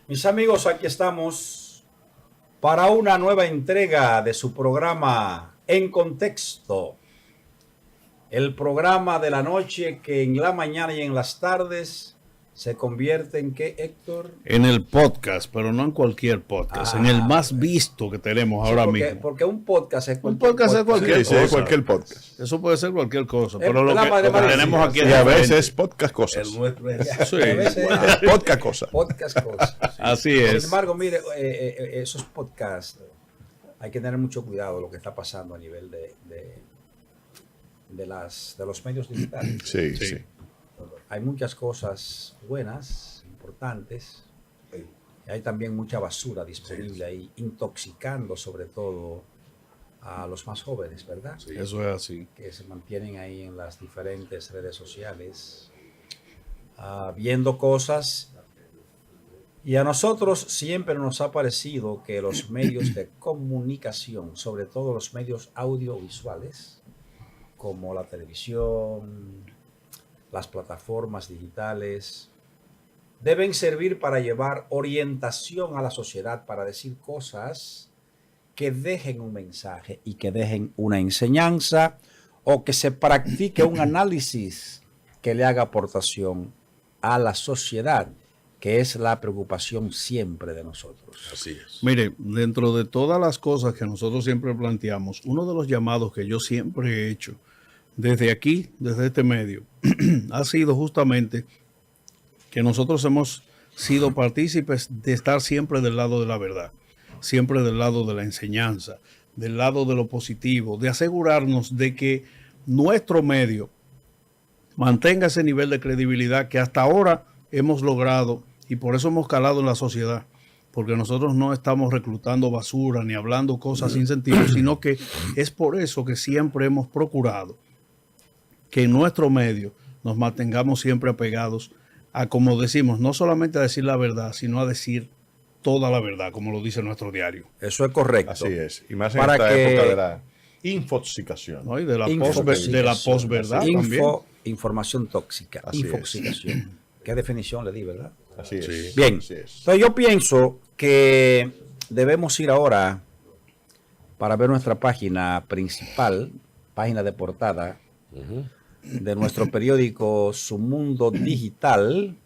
Mis amigos, aquí estamos para una nueva entrega de su programa En Contexto. El programa de la noche que en la mañana y en las tardes se convierte en ¿qué, Héctor? En el podcast, pero no en cualquier podcast, en el más visto que tenemos ahora mismo. Porque un podcast es cualquier podcast. Es cualquier cosa. Cualquier podcast. Eso puede ser cualquier cosa, pero lo que tenemos aquí es a veces podcast cosas. El nuestro es, sí. A veces podcast cosas. Podcast cosas. Sí. Así es. Sin embargo, mire, esos podcasts, hay que tener mucho cuidado de lo que está pasando a nivel de los medios digitales. Sí, sí. Hay muchas cosas buenas, importantes, y hay también mucha basura disponible ahí, intoxicando sobre todo a los más jóvenes, ¿verdad? Sí, eso es así. Que se mantienen ahí en las diferentes redes sociales, viendo cosas. Y a nosotros siempre nos ha parecido que los medios de comunicación, sobre todo los medios audiovisuales, como la televisión, las plataformas digitales, deben servir para llevar orientación a la sociedad, para decir cosas que dejen un mensaje y que dejen una enseñanza, o que se practique un análisis que le haga aportación a la sociedad, que es la preocupación siempre de nosotros. Así es. Mire, dentro de todas las cosas que nosotros siempre planteamos, uno de los llamados que yo siempre he hecho desde aquí, desde este medio, ha sido justamente que nosotros hemos sido partícipes de estar siempre del lado de la verdad, siempre del lado de la enseñanza, del lado de lo positivo, de asegurarnos de que nuestro medio mantenga ese nivel de credibilidad que hasta ahora hemos logrado, y por eso hemos calado en la sociedad, porque nosotros no estamos reclutando basura ni hablando cosas sin sentido, sino que es por eso que siempre hemos procurado que en nuestro medio nos mantengamos siempre apegados a, como decimos, no solamente a decir la verdad, sino a decir toda la verdad, como lo dice nuestro diario. Eso es correcto. Así es. Y más en esta época de la infoxicación. ¿No? Y de la posverdad también. Información tóxica. Así infoxicación. es. ¿Qué definición le di, verdad? Así es. Sí. Bien. Así es. Entonces yo pienso que debemos ir ahora para ver nuestra página principal, página de portada, de nuestro periódico Su Mundo Digital.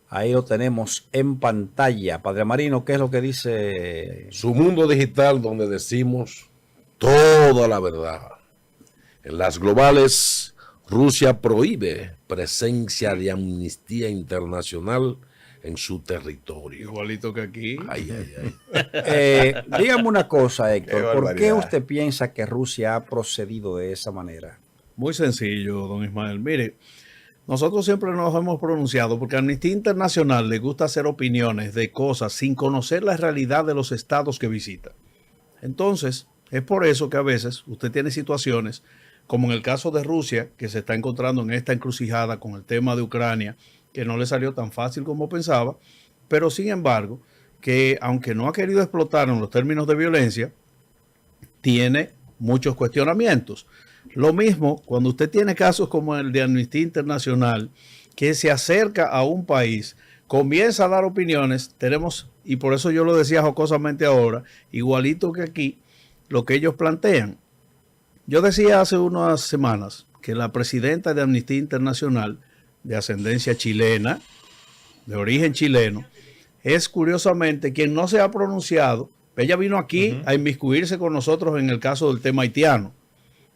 Ahí lo tenemos en pantalla. Padre Marino, ¿qué es lo que dice? Su Mundo Digital, donde decimos toda la verdad. En las globales, Rusia prohíbe presencia de Amnistía Internacional en su territorio. Igualito que aquí. Ay, ay, ay. Dígame una cosa, Héctor. Qué ¿Por qué barbaridad. usted piensa que Rusia ha procedido de esa manera? Muy sencillo, don Ismael. Mire, nosotros siempre nos hemos pronunciado porque a Amnistía Internacional le gusta hacer opiniones de cosas sin conocer la realidad de los estados que visita. Entonces, es por eso que a veces usted tiene situaciones, como en el caso de Rusia, que se está encontrando en esta encrucijada con el tema de Ucrania, que no le salió tan fácil como pensaba, pero sin embargo, que aunque no ha querido explotar en los términos de violencia, tiene muchos cuestionamientos. Lo mismo cuando usted tiene casos como el de Amnistía Internacional, que se acerca a un país, comienza a dar opiniones, tenemos, y por eso yo lo decía jocosamente ahora, igualito que aquí, lo que ellos plantean. Yo decía hace unas semanas que la presidenta de Amnistía Internacional, de ascendencia chilena, de origen chileno, es curiosamente quien no se ha pronunciado. Ella vino aquí a inmiscuirse con nosotros en el caso del tema haitiano.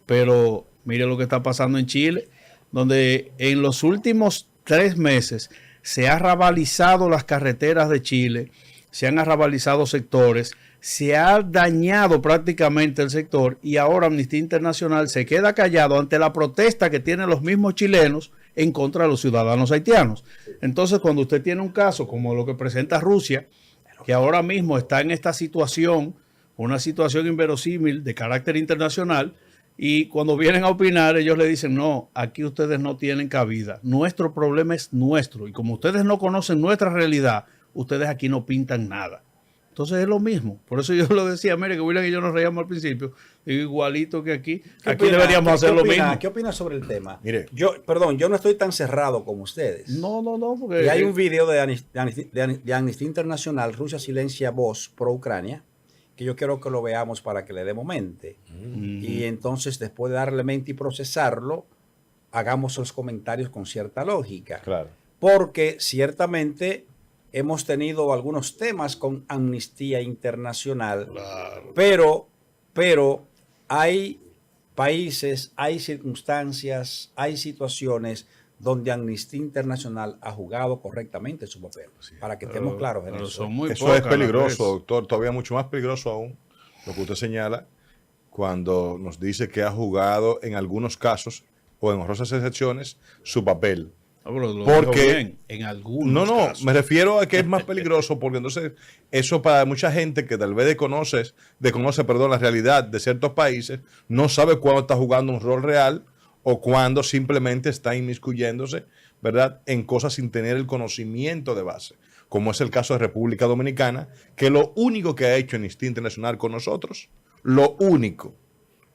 Pero mire lo que está pasando en Chile, donde en los últimos 3 meses se han rabalizado las carreteras de Chile, se han arrabalizado sectores, se ha dañado prácticamente el sector y ahora Amnistía Internacional se queda callado ante la protesta que tienen los mismos chilenos en contra de los ciudadanos haitianos. Entonces, cuando usted tiene un caso como lo que presenta Rusia, que ahora mismo está en esta situación, una situación inverosímil de carácter internacional, y cuando vienen a opinar, ellos le dicen, no, aquí ustedes no tienen cabida. Nuestro problema es nuestro. Y como ustedes no conocen nuestra realidad, ustedes aquí no pintan nada. Entonces es lo mismo. Por eso yo lo decía, mire, que William y yo nos reíamos al principio. Digo, igualito que aquí. Aquí deberíamos hacer lo mismo. ¿Qué opinas sobre el tema? Mire. Yo no estoy tan cerrado como ustedes. No, porque... Y hay un video de Amnistía Internacional, Rusia silencia voz pro Ucrania, que yo quiero que lo veamos para que le demos mente. Y entonces, después de darle mente y procesarlo, hagamos los comentarios con cierta lógica. Claro. Porque ciertamente hemos tenido algunos temas con Amnistía Internacional, Claro. pero hay países, hay circunstancias, hay situaciones donde Amnistía Internacional ha jugado correctamente su papel. Para que estemos claros en Pero eso. son muy Eso pocas es las peligroso, veces. doctor. Todavía mucho más peligroso aún lo que usted señala cuando nos dice que ha jugado en algunos casos o en honrosas excepciones su papel. Ah, pero lo Porque- dijo bien, en algunos casos. Me refiero a que es más peligroso porque entonces eso para mucha gente que tal vez desconoce, la realidad de ciertos países, no sabe cuándo está jugando un rol real o cuándo simplemente está inmiscuyéndose, ¿verdad?, en cosas sin tener el conocimiento de base, como es el caso de República Dominicana, que lo único que ha hecho Amnistía Internacional con nosotros, lo único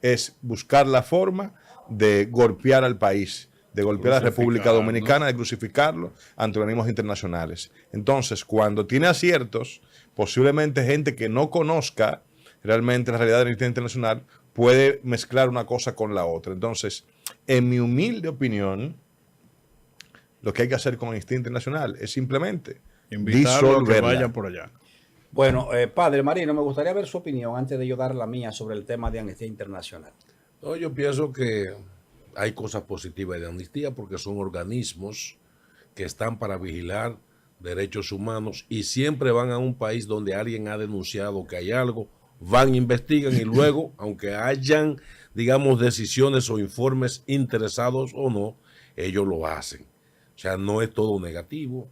es buscar la forma de golpear al país, de golpear a la República Crucificarlo. Dominicana, de crucificarlo ante organismos internacionales. Entonces, cuando tiene aciertos, posiblemente gente que no conozca realmente la realidad de la Amnistía Internacional puede mezclar una cosa con la otra. Entonces, en mi humilde opinión, lo que hay que hacer con Amnistía Internacional es simplemente Invitarlo a que disolverla. vayan por allá. Bueno, padre Marino, me gustaría ver su opinión antes de yo dar la mía sobre el tema de Amnistía Internacional. No, yo pienso que hay cosas positivas de Amnistía porque son organismos que están para vigilar derechos humanos y siempre van a un país donde alguien ha denunciado que hay algo, van, investigan y luego, aunque hayan, digamos, decisiones o informes interesados o no, ellos lo hacen. O sea, no es todo negativo.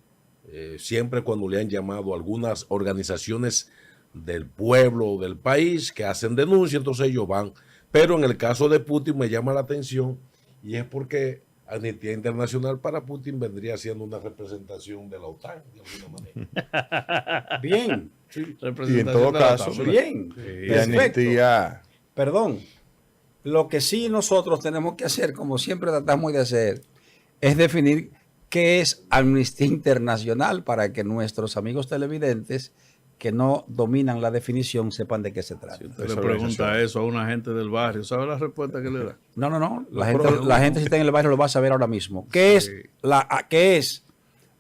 Siempre cuando le han llamado a algunas organizaciones del pueblo o del país que hacen denuncia, entonces ellos van. Pero en el caso de Putin me llama la atención y es porque Amnistía Internacional para Putin vendría siendo una representación de la OTAN, de alguna manera. Bien, Y en todo caso, bien, y perfecto. Amnistía, Perdón, lo que sí nosotros tenemos que hacer, como siempre tratamos de hacer, es definir qué es Amnistía Internacional para que nuestros amigos televidentes que no dominan la definición sepan de qué se trata. Si usted Esa le pregunta organización. eso a una gente del barrio, ¿sabe la respuesta que le da? No. La gente si está en el barrio lo va a saber ahora mismo. ¿Qué es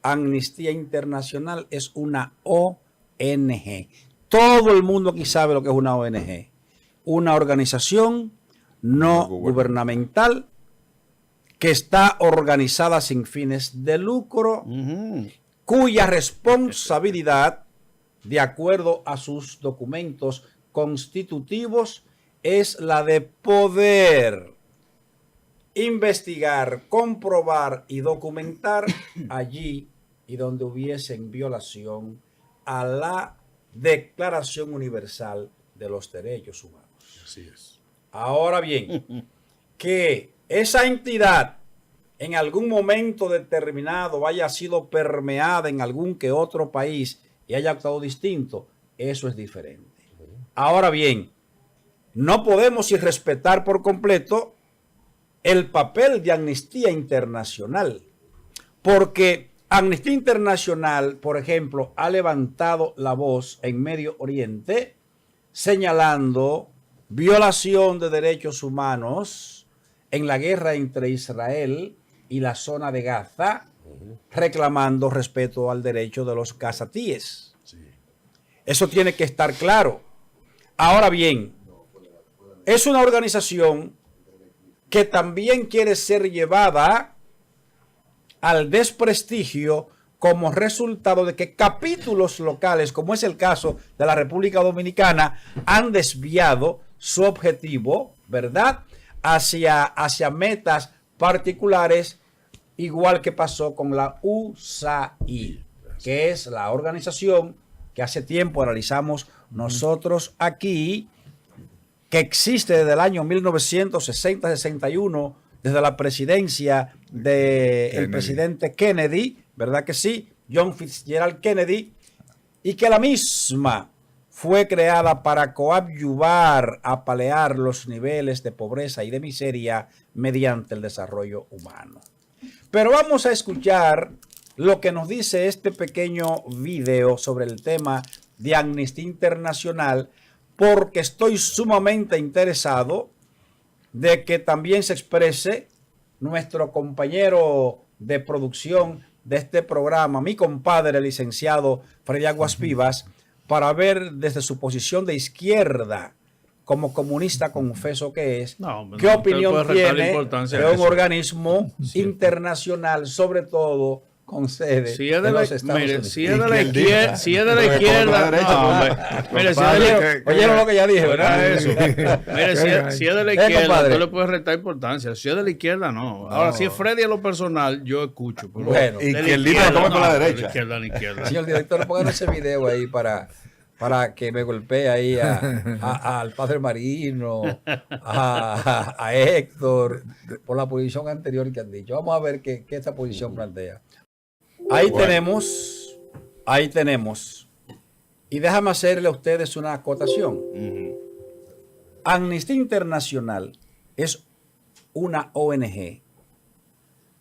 Amnistía Internacional? Es una ONG. Todo el mundo aquí sabe lo que es una ONG. Una organización no gubernamental que está organizada sin fines de lucro, cuya responsabilidad, de acuerdo a sus documentos constitutivos, es la de poder investigar, comprobar y documentar allí y donde hubiesen violación a la Declaración Universal de los Derechos Humanos. Así es. Ahora bien, que esa entidad en algún momento determinado haya sido permeada en algún que otro país y haya actuado distinto, eso es diferente. Ahora bien, no podemos irrespetar por completo el papel de Amnistía Internacional, porque Amnistía Internacional, por ejemplo, ha levantado la voz en Medio Oriente señalando violación de derechos humanos en la guerra entre Israel y la zona de Gaza, reclamando respeto al derecho de los gazatíes. Eso tiene que estar claro. Ahora bien, es una organización que también quiere ser llevada al desprestigio como resultado de que capítulos locales, como es el caso de la República Dominicana, han desviado su objetivo, ¿verdad?, hacia metas particulares, igual que pasó con la USAID, que es la organización que hace tiempo analizamos nosotros aquí, que existe desde el año 1960-61, desde la presidencia del presidente Kennedy, ¿verdad que sí? John Fitzgerald Kennedy, y que la misma fue creada para coadyuvar a paliar los niveles de pobreza y de miseria mediante el desarrollo humano. Pero vamos a escuchar lo que nos dice este pequeño video sobre el tema de Amnistía Internacional, porque estoy sumamente interesado de que también se exprese nuestro compañero de producción de este programa, mi compadre, el licenciado Freddy Aguas Vivas, para ver desde su posición de izquierda, como comunista confeso que es, qué opinión tiene de un organismo internacional, sobre todo con sede en los Estados Unidos. Si es de la izquierda, oyeron lo que ya dije, ¿verdad? Eso. Mire, si es de la izquierda, no le puedes restar importancia. Si es de la izquierda, no. Ahora, si es Freddy a lo personal, yo escucho. Pero bueno, y que el líder lo tome por la derecha. Señor director, pongan ese video ahí para que me golpee ahí al padre Marino, a Héctor, por la posición anterior que han dicho. Vamos a ver qué esta posición plantea. Ahí tenemos. Y déjame hacerle a ustedes una acotación. Amnistía Internacional es una ONG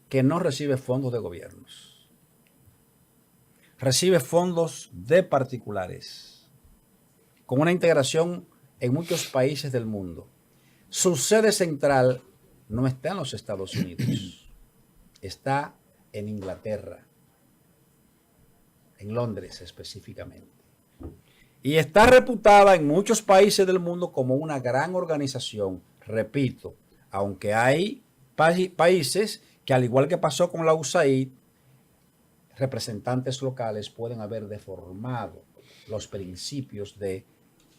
que no recibe fondos de gobiernos. Recibe fondos de particulares, con una integración en muchos países del mundo. Su sede central no está en los Estados Unidos, está en Inglaterra, en Londres específicamente. Y está reputada en muchos países del mundo como una gran organización. Repito, aunque hay países que, al igual que pasó con la USAID, representantes locales pueden haber deformado los principios de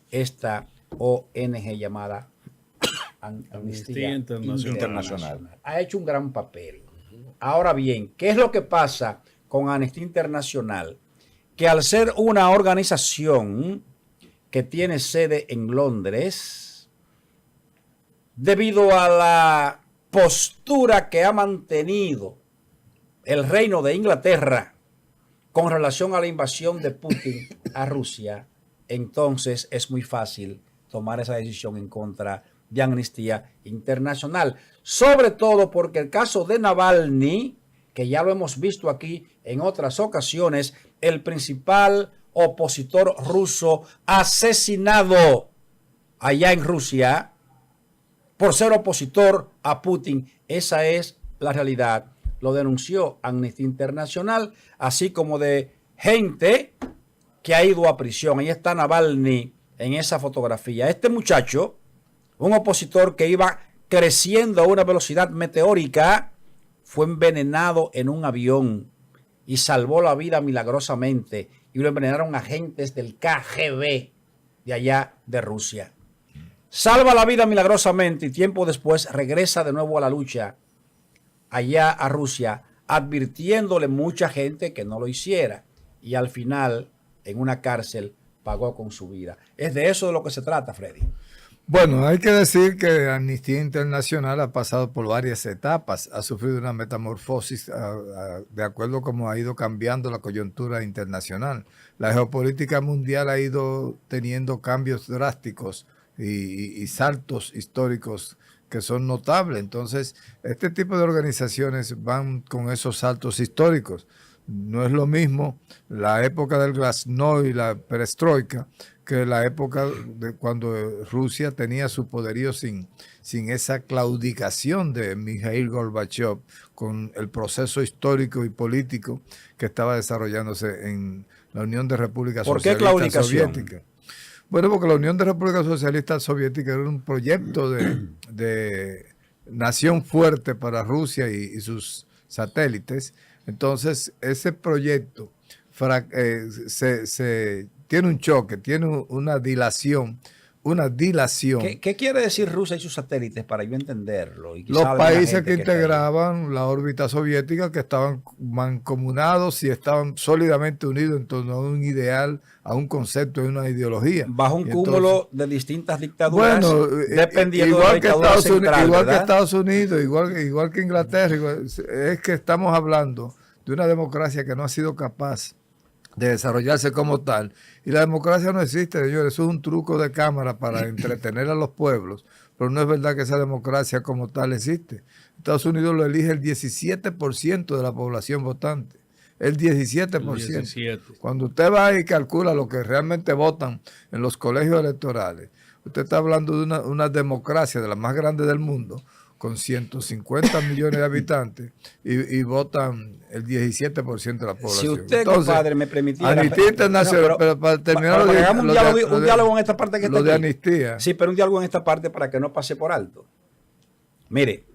esta ONG llamada Amnistía Internacional. Ha hecho un gran papel. Ahora bien, ¿qué es lo que pasa con Amnistía Internacional? Que al ser una organización que tiene sede en Londres, debido a la postura que ha mantenido el Reino de Inglaterra con relación a la invasión de Putin a Rusia, entonces es muy fácil tomar esa decisión en contra de Amnistía Internacional. Sobre todo porque el caso de Navalny, que ya lo hemos visto aquí en otras ocasiones, el principal opositor ruso asesinado allá en Rusia por ser opositor a Putin. Esa es la realidad. Lo denunció Amnistía Internacional, así como de gente que ha ido a prisión. Ahí está Navalny en esa fotografía. Este muchacho, un opositor que iba creciendo a una velocidad meteórica, fue envenenado en un avión y salvó la vida milagrosamente, y lo envenenaron agentes del KGB de allá de Rusia. Salva la vida milagrosamente y tiempo después regresa de nuevo a la lucha allá a Rusia, advirtiéndole mucha gente que no lo hiciera, y al final en una cárcel pagó con su vida. Es de eso de lo que se trata, Freddy. Bueno, hay que decir que Amnistía Internacional ha pasado por varias etapas, ha sufrido una metamorfosis de acuerdo a cómo ha ido cambiando la coyuntura internacional. La geopolítica mundial ha ido teniendo cambios drásticos y saltos históricos que son notables. Entonces, este tipo de organizaciones van con esos saltos históricos. No es lo mismo la época del Glasnost y la perestroika que la época de cuando Rusia tenía su poderío sin esa claudicación de Mikhail Gorbachev con el proceso histórico y político que estaba desarrollándose en la Unión de Repúblicas Socialistas Soviéticas. Bueno, porque la Unión de Repúblicas Socialistas Soviéticas era un proyecto de nación fuerte para Rusia y sus satélites. Entonces, ese proyecto tiene un choque, tiene una dilación. ¿Qué quiere decir Rusia y sus satélites para yo entenderlo? Y los países que integraban la órbita soviética, que estaban mancomunados y estaban sólidamente unidos en torno a un ideal, a un concepto y una ideología. Bajo un cúmulo de distintas dictaduras, bueno, dependiendo igual de la dictadura central, igual ¿verdad? que Estados Unidos, igual que Inglaterra, es que estamos hablando de una democracia que no ha sido capaz de desarrollarse como tal. Y la democracia no existe, señores. Eso es un truco de cámara para entretener a los pueblos. Pero no es verdad que esa democracia como tal existe. Estados Unidos lo elige el 17% de la población votante. El 17%. El 17. Cuando usted va y calcula lo que realmente votan en los colegios electorales, usted está hablando de una democracia de las más grandes del mundo, con 150 millones de habitantes, y votan el 17% de la población. Si usted, Entonces, compadre, me permitiera... Amnistía Internacional, No, pero para terminar para que hagamos un diálogo en esta parte que está lo de aquí. amnistía. Sí, pero un diálogo en esta parte para que no pase por alto. Mire,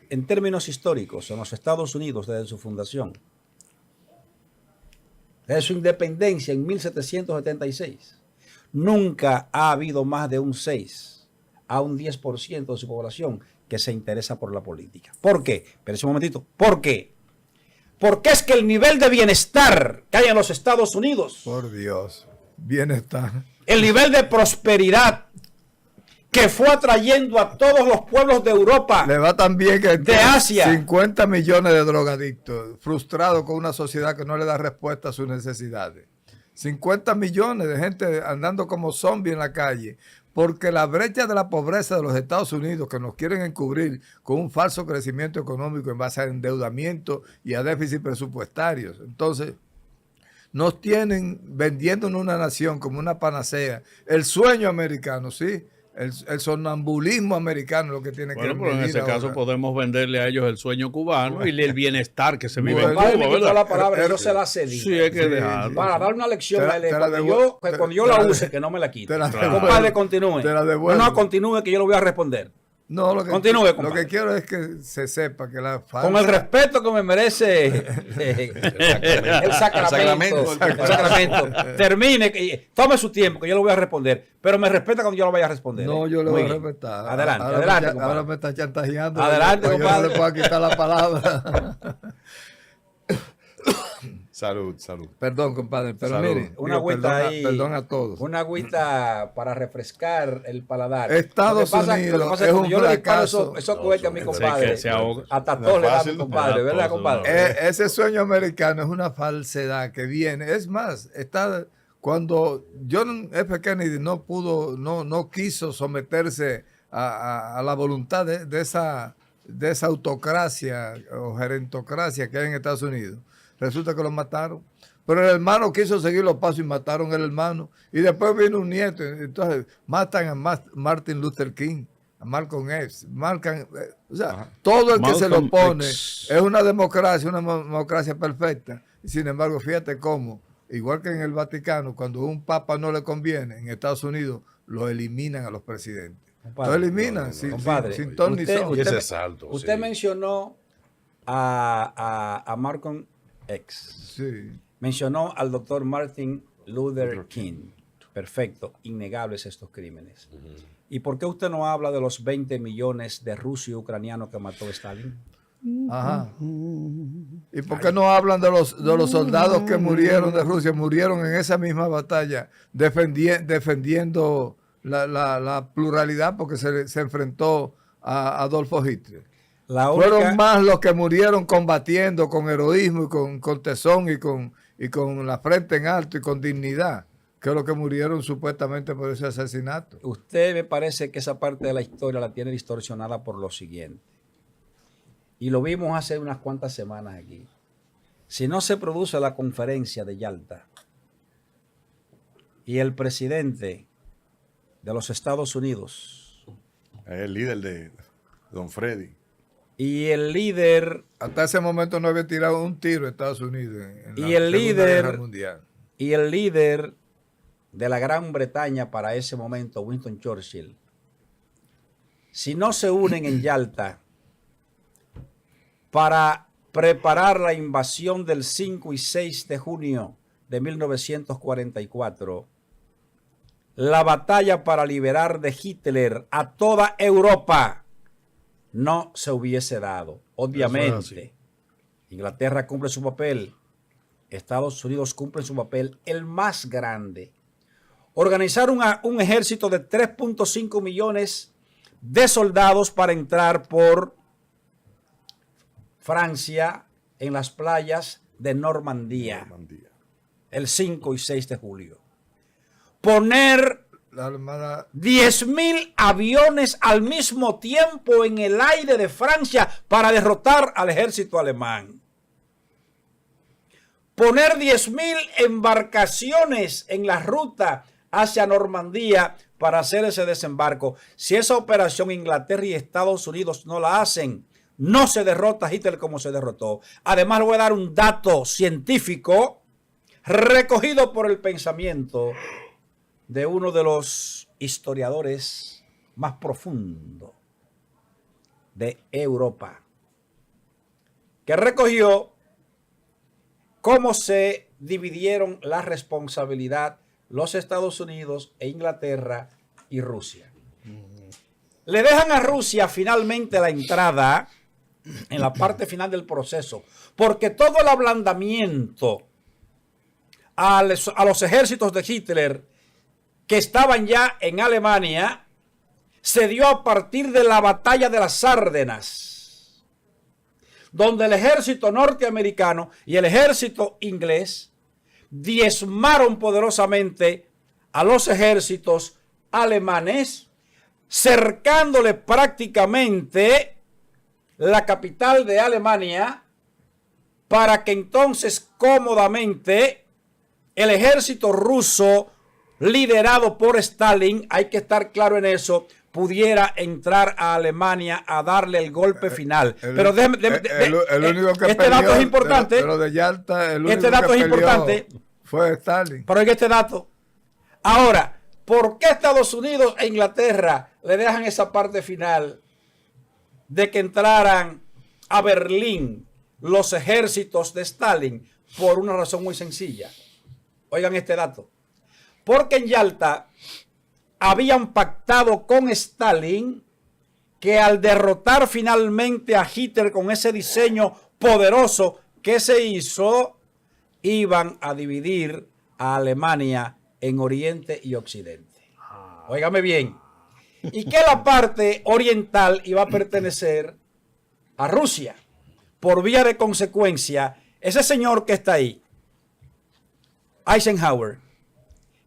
en términos históricos, en los Estados Unidos, desde su fundación, desde su independencia en 1776, nunca ha habido más de un 6 a un 10% de su población que se interesa por la política. ¿Por qué? Espérense un momentito. ¿Por qué? Porque es que el nivel de bienestar que hay en los Estados Unidos, Por Dios, bienestar. el nivel de prosperidad que fue atrayendo a todos los pueblos de Europa, Le va tan bien que de Asia, 50 millones de drogadictos, frustrados con una sociedad que no le da respuesta a sus necesidades. 50 millones de gente andando como zombies en la calle, porque la brecha de la pobreza de los Estados Unidos, que nos quieren encubrir con un falso crecimiento económico en base a endeudamiento y a déficit presupuestarios. Entonces, nos tienen vendiéndonos una nación como una panacea. El sueño americano, ¿sí? El sonambulismo americano es lo que tiene Bueno, que pero en venir ese caso ahora. podemos venderle a ellos el sueño cubano y el bienestar que se vive en Bueno, compadre, Cuba, me quitó ¿verdad? la palabra, yo se la cedí. Sí, hay que dejarlo. Para dar una lección Te a él, la cuando devuelvo- yo la use, que no me la quite. te la devuelvo. Compadre, continúe. Te la devuelvo. No, continúe, que yo lo voy a responder. No, Continúe, lo compadre. que quiero es que se sepa que la falsa... Con el respeto que me merece el sacramento. El sacramento. Termine, tome su tiempo, que yo lo voy a responder. Pero me respeta cuando yo lo vaya a responder. No, yo le Muy voy a bien. respetar. Adelante, Ahora adelante, me, compadre. ahora me está chantajeando. Adelante, Yo no compadre. le puedo quitar la palabra. Salud, salud. Perdón, compadre, pero Salud. mire, Una digo, agüita ahí. perdón a todos. Una agüita para refrescar el paladar. Estados Lo que Unidos es es cuando un yo le disparo fracaso. esos cohetes a mi Sí, compadre. que se ahoga. Hasta No todo es le da a fácil, mi no. compadre, ¿verdad, compadre? Ese sueño americano es una falsedad que viene. Es más, está cuando John F. Kennedy no quiso someterse a la voluntad de esa autocracia o gerentocracia que hay en Estados Unidos. Resulta que lo mataron. Pero el hermano quiso seguir los pasos y mataron al hermano. Y después vino un nieto. Entonces matan a Martin Luther King, a Malcolm X. O sea, todo el que se lo Malcolm pone X. es una democracia perfecta. Y sin embargo, fíjate cómo, igual que en el Vaticano, cuando un papa no le conviene, en Estados Unidos lo eliminan a los presidentes. Compadre, Lo eliminan compadre, sin ton ni son. Y ese salto, usted sí. mencionó a Malcolm X. Sí. Mencionó al doctor Martin Luther King. Perfecto, innegables estos crímenes. ¿Y por qué usted no habla de los 20 millones de rusos y ucranianos que mató Stalin? Ajá. ¿Y por qué no hablan de los soldados que murieron de Rusia? Murieron en esa misma batalla defendiendo la pluralidad porque se enfrentó a Adolfo Hitler. Fueron más los que murieron combatiendo con heroísmo y con tesón y con la frente en alto y con dignidad que los que murieron supuestamente por ese asesinato. Usted me parece que esa parte de la historia la tiene distorsionada por lo siguiente. Y lo vimos hace unas cuantas semanas aquí. Si no se produce la conferencia de Yalta y el presidente de los Estados Unidos Es el líder de Don Freddy. y el líder Hasta ese momento no había tirado un tiro a Estados Unidos en Y la el Segunda líder- Guerra Mundial. y el líder de la Gran Bretaña para ese momento, Winston Churchill, si no se unen en Yalta para preparar la invasión del 5 y 6 de junio de 1944, la batalla para liberar de Hitler a toda Europa no se hubiese dado. Obviamente, Inglaterra cumple su papel, Estados Unidos cumple su papel, el más grande. Organizar un ejército de 3.5 millones de soldados para entrar por Francia en las playas de Normandía. el 5 y 6 de julio. Poner La Armada 10.000 aviones al mismo tiempo en el aire de Francia para derrotar al ejército alemán. Poner 10.000 embarcaciones en la ruta hacia Normandía para hacer ese desembarco. Si esa operación Inglaterra y Estados Unidos no la hacen, no se derrota a Hitler como se derrotó. Además, le voy a dar un dato científico recogido por el pensamiento de uno de los historiadores más profundos de Europa, que recogió cómo se dividieron la responsabilidad los Estados Unidos e Inglaterra y Rusia. Le dejan a Rusia finalmente la entrada en la parte final del proceso, porque todo el ablandamiento a los ejércitos de Hitler que estaban ya en Alemania se dio a partir de la batalla de las Ardenas, donde el ejército norteamericano y el ejército inglés diezmaron poderosamente a los ejércitos alemanes, cercándole prácticamente la capital de Alemania, para que entonces cómodamente el ejército ruso, liderado por Stalin, hay que estar claro en eso, pudiera entrar a Alemania a darle el golpe final. Pero el único que este peleó, dato es importante. Pero de Yalta, el único Este dato que es peleó importante. fue Stalin. Pero oiga este dato. Ahora, ¿por qué Estados Unidos e Inglaterra le dejan esa parte final de que entraran a Berlín los ejércitos de Stalin? Por una razón muy sencilla. Oigan este dato. Porque en Yalta habían pactado con Stalin que al derrotar finalmente a Hitler con ese diseño poderoso que se hizo, iban a dividir a Alemania en Oriente y Occidente. Óigame bien. Y que la parte oriental iba a pertenecer a Rusia. Por vía de consecuencia, ese señor que está ahí, Eisenhower,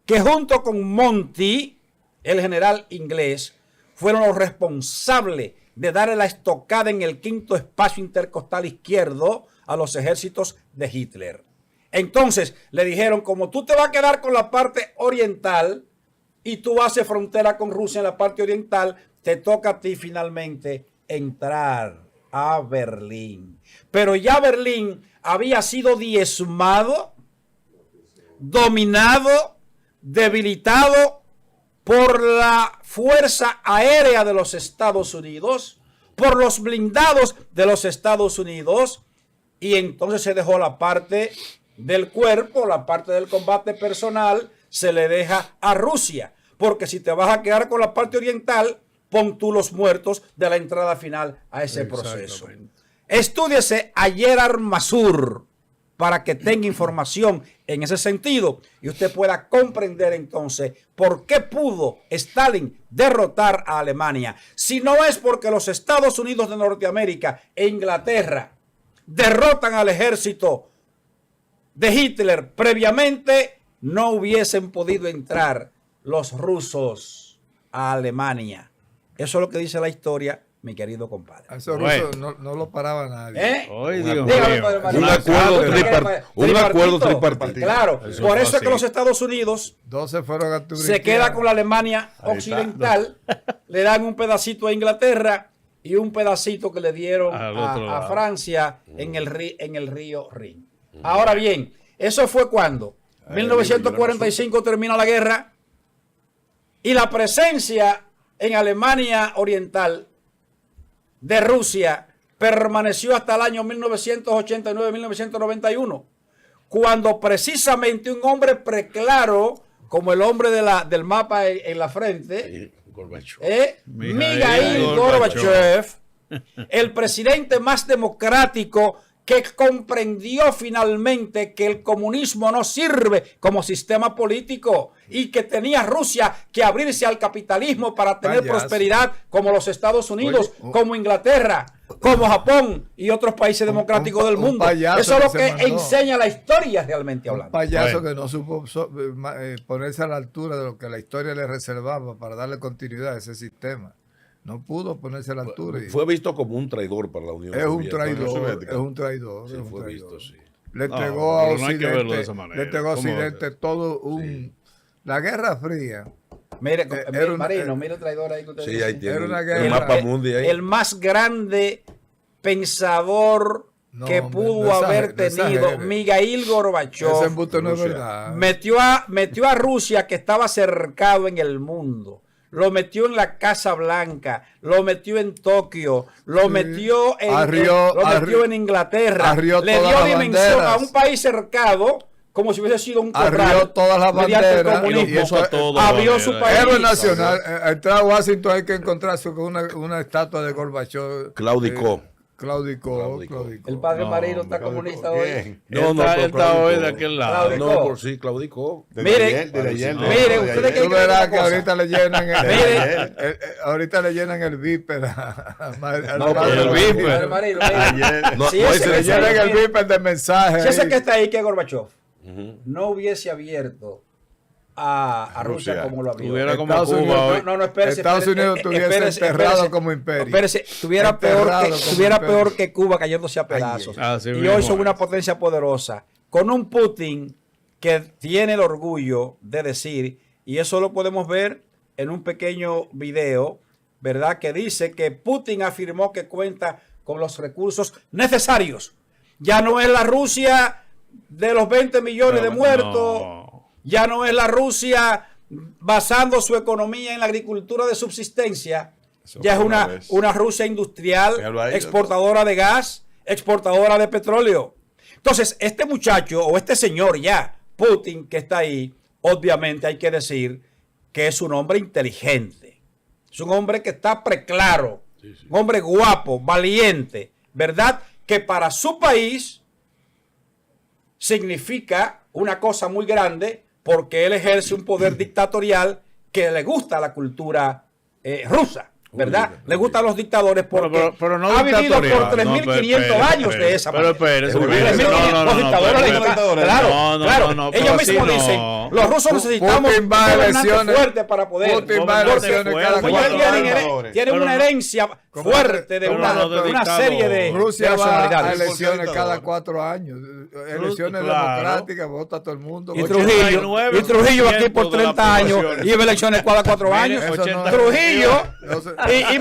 que junto con Monty, el general inglés, fueron los responsables de darle la estocada en el quinto espacio intercostal izquierdo a los ejércitos de Hitler. Entonces le dijeron, como tú te vas a quedar con la parte oriental y tú haces frontera con Rusia en la parte oriental, te toca a ti finalmente entrar a Berlín. Pero ya Berlín había sido diezmado, dominado, debilitado por la fuerza aérea de los Estados Unidos, por los blindados de los Estados Unidos, y entonces se dejó la parte del cuerpo, la parte del combate personal, se le deja a Rusia, porque si te vas a quedar con la parte oriental, pon tú los muertos de la entrada final a ese proceso. Estúdiese a Gerard Masur para que tenga información en ese sentido y usted pueda comprender entonces por qué pudo Stalin derrotar a Alemania. Si no es porque los Estados Unidos de Norteamérica e Inglaterra derrotan al ejército de Hitler previamente, no hubiesen podido entrar los rusos a Alemania. Eso es lo que dice la historia, mi querido compadre. A esos rusos no lo paraba nadie. Ay, Dios Dígame, mío. padre Manuel. Un acuerdo tripartito. Claro, por eso es que los Estados Unidos 12 fueron a Turquía. se queda con la Alemania occidental, le dan un pedacito a Inglaterra y un pedacito que le dieron Al otro a lado. Francia en el río Rin. Ahora bien, eso fue cuando 1945 termina la guerra y la presencia en Alemania Oriental de Rusia permaneció hasta el año 1989-1991, cuando precisamente un hombre preclaro, como el hombre del mapa en la frente, Mikhail Gorbachev, el presidente más democrático que comprendió finalmente que el comunismo no sirve como sistema político y que tenía Rusia que abrirse al capitalismo para tener Payaso. prosperidad como los Estados Unidos, Oye, como Inglaterra. como Japón y otros países democráticos del un mundo. payaso Eso es lo que que se mandó. enseña la historia realmente Un hablando. payaso Bueno. que no supo ponerse a la altura de lo que la historia le reservaba para darle continuidad a ese sistema. No pudo ponerse a la altura. Y Fue visto como un traidor para la Unión es un Soviética. traidor, Soviética. es un traidor. Sí, es un fue traidor. visto, sí. Le No, entregó a pero no hay que verlo de Occidente, esa manera. le entregó a ¿Cómo? Occidente todo un... La Guerra Fría Mire, era una- Marino, mire el traidor ahí que usted Sí, dice. ahí tiene Era una el guerra. mapa mundi ahí. El más grande pensador No, que hombre, pudo no haber exagere, no tenido exagere. Mikhail ese Gorbachev. embuste no es Rusia. verdad. Metió a Rusia, que estaba cercado en el mundo. Lo metió en la Casa Blanca, lo metió en Tokio, lo metió Arrió en Inglaterra, arrió le todas dio las dimensión a banderas. un país cercado como si hubiese sido un Arrió corral todas las mediante el banderas comunismo. Y lo puso a todo, Abrió la su bandera. país. Héroe nacional. Entrar a Washington hay que encontrarse con una estatua de Gorbachev. Claudicó. Claudicó. El padre No, Marino está Claudicó, comunista hoy. bien. Él está hoy de aquel lado. Claudicó. No, por sí, claudicó. Mire, mire, ustedes que Tú verás que cosa. ahorita le llenan Mire. ahorita le llenan el viper al No, padre pero el Marino. viper. Padre Marino, mire. No, Si no hay ese- Le selección. llenan el viper de mensajes. Si ese ahí. que está ahí, que es Gorbachev, no hubiese abierto a Rusia Rusia. como lo abrió. Tuviera como Estados Cuba Unidos, hoy. No, espérese. Estados espérese, Unidos estuviese espérese, enterrado espérese. como imperio. Espérese, estuviera Enterrado como imperio. peor que Cuba cayéndose a pedazos. Así Y mismo hoy son es. una potencia poderosa. Con un Putin que tiene el orgullo de decir, y eso lo podemos ver en un pequeño video, ¿verdad? Que dice que Putin afirmó que cuenta con los recursos necesarios. Ya no es la Rusia de los 20 millones de muertos. No. Ya no es la Rusia basando su economía en la agricultura de subsistencia. Eso Ya es fue una, vez. una Rusia industrial, Míralo ahí, exportadora de gas, exportadora de petróleo. Entonces, este muchacho o este señor ya, Putin, que está ahí, obviamente hay que decir que es un hombre inteligente. Es un hombre que está preclaro, un hombre guapo, valiente, ¿verdad? Que para su país significa una cosa muy grande porque él ejerce un poder dictatorial que le gusta a la cultura rusa, ¿verdad? Le gustan los dictadores porque Pero no ha vivido dictatorial. por 3.500 años de esa Pero espérese, Muy espérese. bien. 3.500 los dictadores pero- le gustan. dictadores. Claro, No, no, claro. no, no, pero Ellos así mismos no. dicen, los rusos necesitamos Putin un va a gobernante elecciones. fuerte para poder. Putin va a Gobernante elecciones fuerte. cada Pues Cuatro ellos tienen, dictadores. tienen Pero una no- herencia como- fuerte de pero una, no de una dictador. serie de Rusia va a nacionalidades. elecciones cada dictador. 4 años. Elecciones Claro. democráticas, vota todo el mundo. Y 89% Trujillo aquí por de la 30 años población. y en elecciones cada 4 Mire, años. eso no- Trujillo No sé. y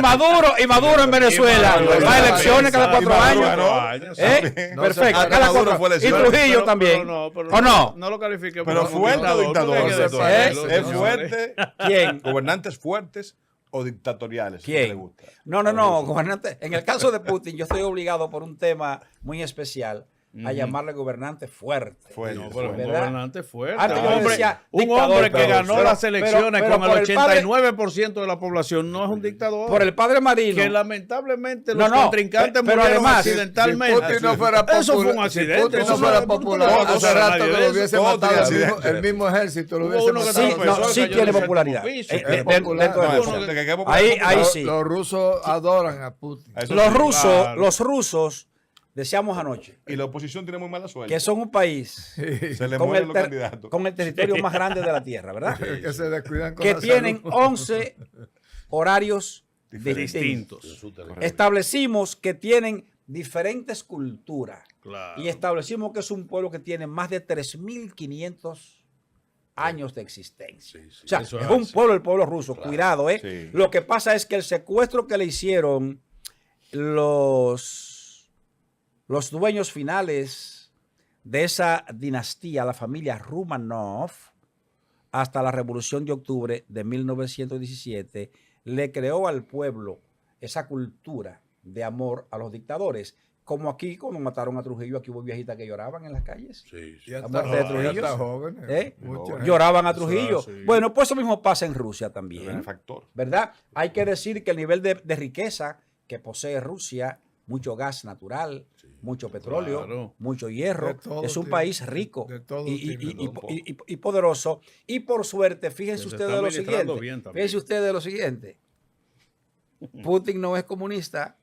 Maduro en Venezuela. Maduro Va a en elecciones cada 4 Maduro años. ganó. ¿Eh? No, Perfecto. hasta Cada Maduro 4 fue y elección. Trujillo también. ¿O no? No lo califique. Pero como fuerte o porque dictador. hay que se parece, decirlo, ¿Es señores. fuerte? ¿Quién? ¿Gobernantes fuertes o dictatoriales? ¿Quién? ¿Le gusta? No, gobernante. En el caso de Putin, yo estoy obligado por un tema muy especial a llamarle gobernante fuerte. Fuerte. No, pero un ¿Verdad? gobernante fuerte. Antes yo Un hombre, decía un dictador, hombre que pero- ganó pero- las elecciones pero con por el el padre- 89% de la población no es un dictador. Por el padre Marino. que lamentablemente No, los no, contrincantes pero murieron además, accidentalmente. Si Putin no fuera Eso fue un popular, accidente. si Putin eso no fuera no- popular, no- hace no- rato nadie que de lo eso. hubiese Todo matado tiene el mismo, accidente. el mismo ejército, lo Hubo hubiese uno que matado. Sí, estaba no, persona sí que tiene yo no sé popularidad. cómo hizo. De- popular. dentro de No, eso. es fuerte, que es popular. Ahí Los- sí. Los rusos adoran a Putin. Eso Los sí. rusos, los rusos, decíamos anoche, Y la oposición tiene muy mala suerte. que son un país Se le con mueren el, los candidatos. con el territorio más grande de la Tierra, ¿verdad? Que se descuidan con Que la tienen salud. 11 horarios Distintos. distintos. Establecimos que tienen diferentes culturas. Claro. Y establecimos que es un pueblo que tiene más de 3.500 años de existencia. O sea, Eso es es un así. pueblo, el pueblo ruso. Cuidado, ¿eh? Sí. Lo que pasa es que el secuestro que le hicieron los dueños finales de esa dinastía, la familia Romanov, hasta la Revolución de Octubre de 1917, le creó al pueblo esa cultura de amor a los dictadores. Como aquí, cuando mataron a Trujillo, aquí hubo viejitas que lloraban en las calles. Sí, sí. Ya La está, muerte de ya Trujillo. está joven. ¿Eh? Mucha gente. Lloraban a Eso Trujillo. es así. Bueno, pues eso mismo pasa en Rusia El también. benefactor. ¿Verdad? Hay que decir que el nivel de riqueza que posee Rusia, mucho gas natural, mucho petróleo, Claro. mucho hierro, De todo es un tiene, país rico de todo y, tiene, y poderoso. Y por suerte, fíjense Que se ustedes está de lo administrando siguiente. bien también. Fíjense ustedes de lo siguiente. Putin no es comunista,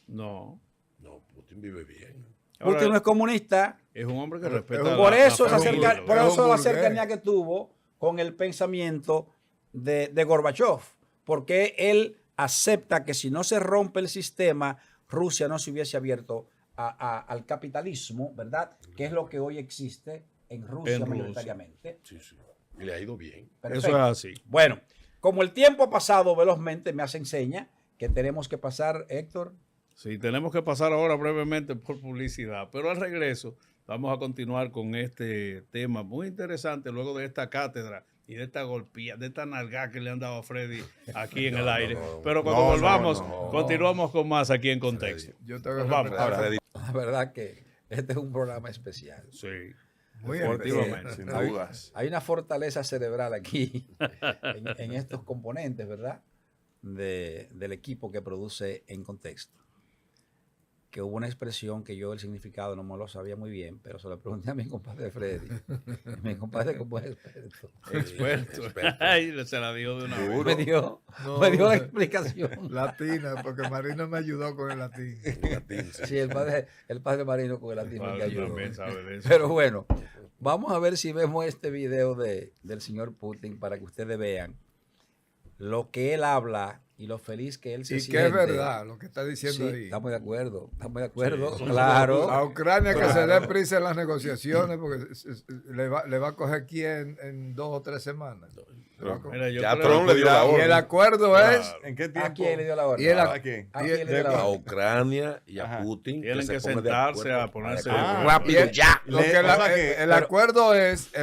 No. No, Putin vive bien. Ahora, Putin no es comunista. es un hombre que respeta. Por eso, la esa familia, cerca- por ¿verdad? eso la burgués. cercanía que tuvo con el pensamiento de Gorbachev, porque él acepta que si no se rompe el sistema, Rusia no se hubiese abierto al capitalismo, ¿verdad? Que es lo que hoy existe en Rusia En Rusia. mayoritariamente. Sí, sí. Y le ha ido bien. Eso es así. Bueno, como el tiempo ha pasado velozmente, me hace enseña que tenemos que pasar, Héctor. Sí, tenemos que pasar ahora brevemente por publicidad, pero al regreso vamos a continuar con este tema muy interesante luego de esta cátedra y de esta golpía, de esta nalgada que le han dado a Freddy aquí en el aire. Pero cuando No, volvamos, no. continuamos con más aquí en Contexto. Yo tengo Nos que vamos. respetar- Ahora, La verdad que este es un programa especial. Sí, Muy deportivamente. sin Hay- dudas. Hay una fortaleza cerebral aquí en estos componentes, ¿verdad? Del equipo que produce En Contexto. Que hubo una expresión que yo el significado no me lo sabía muy bien, pero se lo pregunté a mi compadre Freddy. Mi compadre como es experto. Experto. Experto. Ay, se la dijo de una vez. No. Me dio la explicación. Latina, porque Marino me ayudó con el latín. Latín, sí. Sí, el padre Marino con el latino que Padre ayudó. también sabe de eso. Pero bueno, vamos a ver si vemos este video del señor Putin para que ustedes vean lo que él habla y lo feliz que él se Y siente. que es verdad lo que está diciendo Sí, ahí. estamos de acuerdo, Sí, claro. A Ucrania que se dé prisa en las negociaciones porque le va a coger aquí en 2 o 3 semanas. Le va a coger. Mira, yo Ya creo- Trump le dio la Y el orden. acuerdo es Claro. ¿En qué ¿A tiempo? quién le dio la orden? Y él- ¿A quién? ¿A quién le dio la A orden? Ucrania y a Ajá. Putin. Tienen que se pongan de sentarse acuerdo a ponerse para Ah, que- rápido ya. Lo que o sea que- el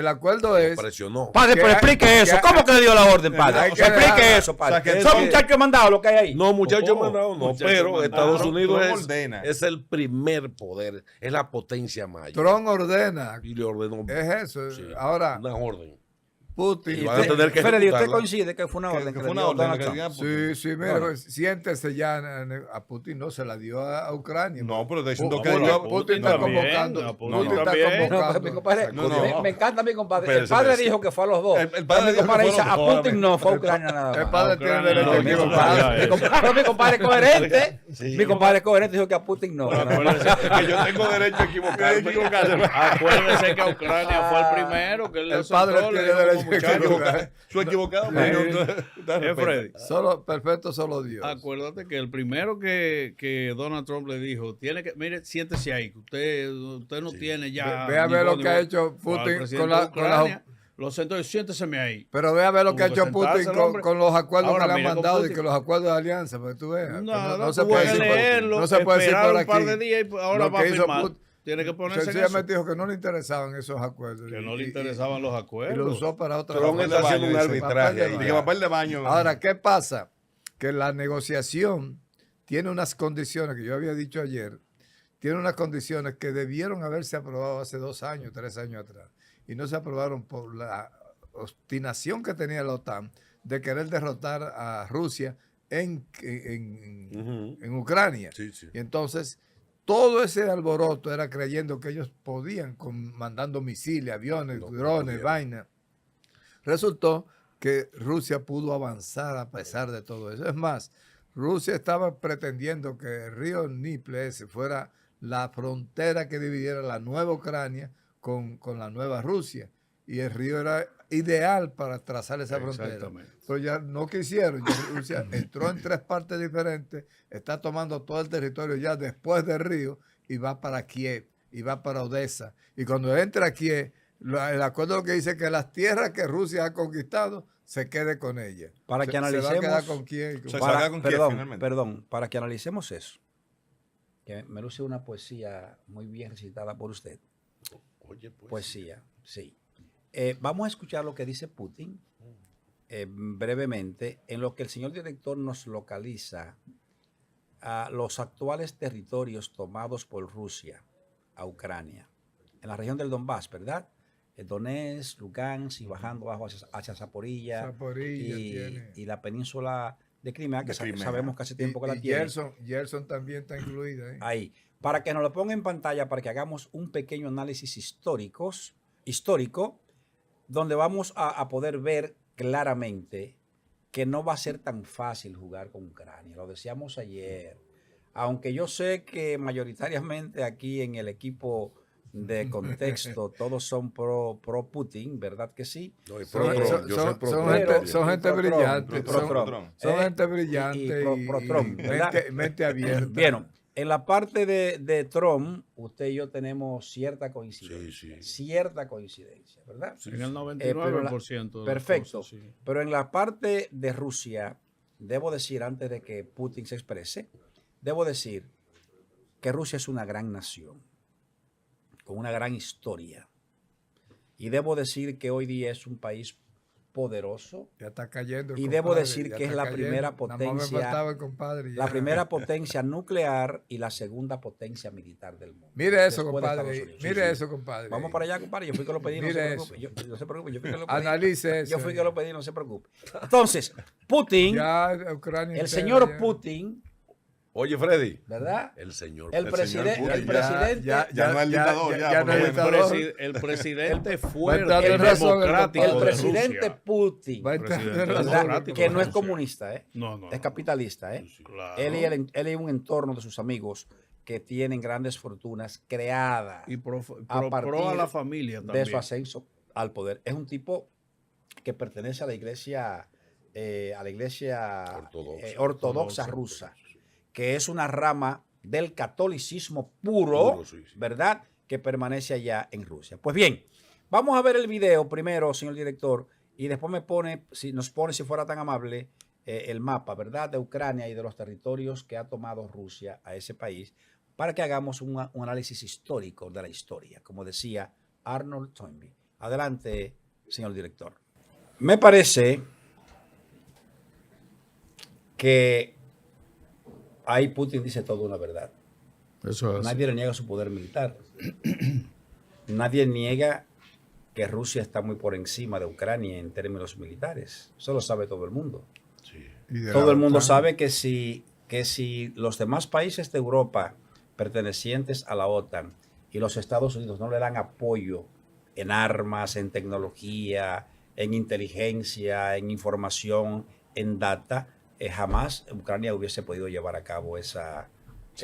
acuerdo es presionó. Padre, pero Que- explique eso. que- ¿Cómo que le dio la orden, padre? Hay que Explique dejar- eso, padre. o sea, que Son es- muchachos mandados lo que hay ahí. No, muchachos Oh, mandados no, muchachos pero mandados. Estados Trump Unidos ordena. es el primer poder, es la potencia mayor. Trump ordena. Y le ordenó Es eso. sí, Ahora, una orden. Putin. Y van a tener que Freddy, ¿usted ejecutarla. coincide que fue una orden? Que que fue le una dio orden. Donald que Trump? digan Putin. Sí, mire, Bueno. pues, siéntese ya. A Putin no se la dio a Ucrania. No, pero está diciendo Pu- que Putin, dio- Putin está también, convocando. a Putin Putin está también. No, convocando. mi compadre, No, no. me encanta mi compadre. El Espérese, padre espérese. dijo que fue a los dos. El padre Mi dijo que compadre fue dice, a los a dos, Putin no, fue a Ucrania nada El más. padre Ucrania, tiene derecho no, a mi equivocarse. compadre. Mi compadre es coherente. Sí. Mi compadre es coherente dijo que a Putin no. Acuérdese que yo tengo derecho a equivocarme. Acuérdese que Ucrania fue el primero que él El padre soltó, le tiene dijo como derecho a muchacho. equivocarse. Su equivocado. Sí. Freddy. Solo, perfecto, solo Dios. Acuérdate que el primero que Donald Trump le dijo, tiene que, mire, siéntese ahí, que usted no tiene ya. Ve a ni ver voz lo ni que ha voz. hecho Al Putin presidente con de la Ucrania, lo sentó, siénteseme ahí. Pero ve a ver lo que ha Tuvo hecho que Putin sentarse el con, hombre. con los acuerdos Ahora, que le han mira, con mandado y Putin. que los acuerdos de alianza, porque tú ves. Nada, no se tuvo puede que decir por, leerlo, no se puede decir esperar por un aquí. par de días y ahora Lo va a que hizo firmar. Putin, Tiene que ponerse en eso. sencillamente dijo que no le interesaban esos acuerdos. Que no le Y- interesaban los y acuerdos. lo usó para otra Trump cosa. está haciendo un Papel de arbitraje ahí. baño. Dije, papel de baño. Ahora, ¿qué pasa? Que la negociación tiene unas condiciones que yo había dicho ayer, tiene unas condiciones que debieron haberse aprobado hace 2 años, 3 años atrás, y no se aprobaron por la obstinación que tenía la OTAN de querer derrotar a Rusia en Ucrania. Sí, sí. Y entonces, todo ese alboroto era creyendo que ellos podían, mandando misiles, aviones, No drones, pudieron. vainas. Resultó que Rusia pudo avanzar a pesar de todo eso. Es más, Rusia estaba pretendiendo que el río Dnieper ese fuera la frontera que dividiera la nueva Ucrania con la nueva Rusia. Y el río era ideal para trazar esa frontera. Exactamente. Pero ya no quisieron. Ya Rusia entró en 3 partes diferentes, está tomando todo el territorio ya después del río y va para Kiev y va para Odessa. Y cuando entra a Kiev, el acuerdo lo que dice que las tierras que Rusia ha conquistado se quede con ellas. Para que Se va a analicemos- quedar con Kiev. y con- Se salga con Kiev, finalmente. Perdón, para que analicemos eso, que me luce una poesía muy bien recitada por usted. Oye, pues. Poesía, sí. Vamos a escuchar lo que dice Putin brevemente, en lo que el señor director nos localiza a los actuales territorios tomados por Rusia a Ucrania, en la región del Donbass, ¿verdad? Donetsk, Lugansk y bajando abajo hacia Zaporilla Zaporilla tiene. y la península de Crimea, que De Crimea. sabemos que hace tiempo que la y tiene. Gerson también está incluida. ¿eh? Ahí, para que nos lo ponga en pantalla, para que hagamos un pequeño análisis histórico, donde vamos a poder ver claramente que no va a ser tan fácil jugar con Ucrania. Lo decíamos ayer. aunque yo sé que mayoritariamente aquí en el equipo de contexto todos son pro Putin, ¿verdad que sí? No, y Son, pro Trump, son- yo soy son- pro son Trump. gente, son gente Pro Trump, brillante, pro son, Trump. son gente Y brillante pro Trump, ¿verdad? mente abierta. Bien, en la parte de Trump, usted y yo tenemos cierta coincidencia, Sí, sí. cierta coincidencia, ¿verdad? En el pero 99% de las perfecto. cosas, sí. Pero en la parte de Rusia, debo decir, antes de que Putin se exprese, debo decir que Rusia es una gran nación, con una gran historia. Y debo decir que hoy día es un país poderoso. Ya está cayendo el Y debo compadre, decir ya que es está la primera Nada más potencia- me faltaba el compadre, La ya. primera potencia nuclear y la segunda potencia militar del mundo. Mire eso, después de Estados compadre. Unidos. Mire eso, compadre. Vamos para allá, compadre. Yo fui que lo pedí, no Mire se eso. preocupe. No se preocupe, yo fui que lo pedí. Analice eso. Yo fui que lo pedí, no se preocupe. Entonces, Putin, Ya Ucrania el entera señor ya. Putin, Oye, Freddy, ¿verdad? el señor. El señor presidente, Putin. el presidente, Ya no es el dictador, ya, no es porque el bueno. dictador. El presidente Va fuerte, entrando el en razón el democrático el de presidente Rusia. Putin, Va entrando en Presidente razón. ¿verdad? democrático Que de no es Rusia. comunista, ¿eh? No. Es capitalista, ¿eh? Claro. Él y un entorno de sus amigos que tienen grandes fortunas creadas Y pro a partir a la familia de también. su ascenso al poder. Es un tipo que pertenece a la iglesia ortodoxa rusa, que es una rama del catolicismo puro, Puro, sí. ¿verdad? Que permanece allá en Rusia. Pues bien, vamos a ver el video primero, señor director, y después nos pone, si fuera tan amable, el mapa, ¿verdad? De Ucrania y de los territorios que ha tomado Rusia a ese país, para que hagamos un análisis histórico de la historia, como decía Arnold Toynbee. Adelante, señor director. Me parece que ahí Putin dice toda una verdad. Eso es. Nadie le niega su poder militar. Nadie niega que Rusia está muy por encima de Ucrania en términos militares. Eso lo sabe todo el mundo. Y de Todo la el mundo OTAN. sabe que si los demás países de Europa pertenecientes a la OTAN y los Estados Unidos no le dan apoyo en armas, en tecnología, en inteligencia, en información, en data, jamás Ucrania hubiese podido llevar a cabo esa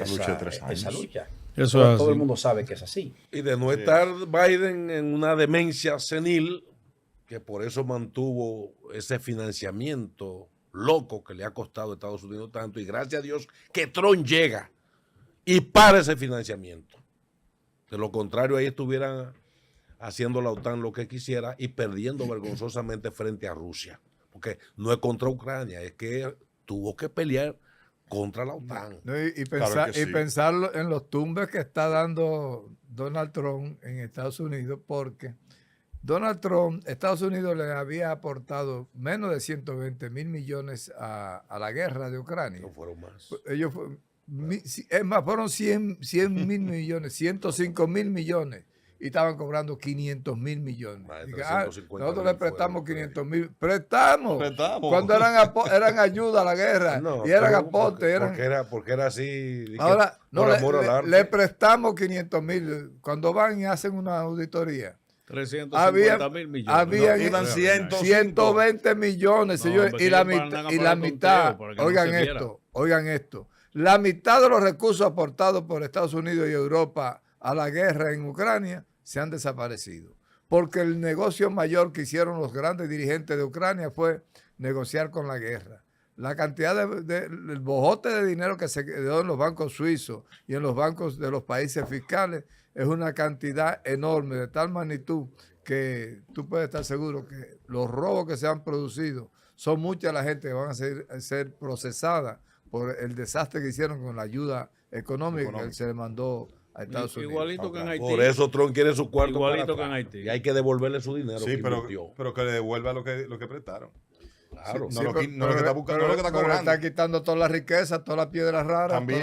lucha de 3 años. esa lucha. Eso Todo, es todo el así. mundo sabe que es así. Y de no estar Biden en una demencia senil, que por eso mantuvo ese financiamiento loco que le ha costado a Estados Unidos tanto, y gracias a Dios que Trump llega y para ese financiamiento. De lo contrario, ahí estuvieran haciendo la OTAN lo que quisiera y perdiendo vergonzosamente frente a Rusia. Porque no es contra Ucrania, es que tuvo que pelear contra la OTAN. No, y Claro que sí. pensarlo en los tumbes que está dando Donald Trump en Estados Unidos, porque Donald Trump, Estados Unidos le había aportado menos de 120 mil millones a la guerra de Ucrania. No fueron más. Ellos es más, fueron 100 mil millones, 105 mil millones. Y estaban cobrando 500 mil millones. Más de Diga, 350 nosotros mil le prestamos fueron, 500 mil. ¡Prestamos! Prestamos. Cuando eran ayuda a la guerra. No, y eran pero aportes. porque era así. dije, Ahora, no, por amor al arte. le prestamos 500 mil. Cuando van y hacen una auditoría, 350 mil millones. habían iban 120 millones, No, señores, porque y la, ellos mandan a y la pagar mitad, conteo para que no oigan se esto, oigan esto, la mitad de los recursos aportados por Estados Unidos y Europa a la guerra en Ucrania se han desaparecido, porque el negocio mayor que hicieron los grandes dirigentes de Ucrania fue negociar con la guerra. La cantidad el bojote de dinero que se quedó en los bancos suizos y en los bancos de los países fiscales es una cantidad enorme, de tal magnitud que tú puedes estar seguro que los robos que se han producido son mucha la gente que van a ser procesada por el desastre que hicieron con la ayuda económica que se le mandó a Estados Unidos. Igualito que en Haití. Por eso Trump quiere su cuarto Igualito para que en atrás. Haití. Y hay que devolverle su dinero. Sí, que pero invirtió. que le devuelva lo que prestaron. Claro. No lo que está buscando, no lo que está pero le cobrando. está quitando toda la riqueza, todas las piedras raras, También.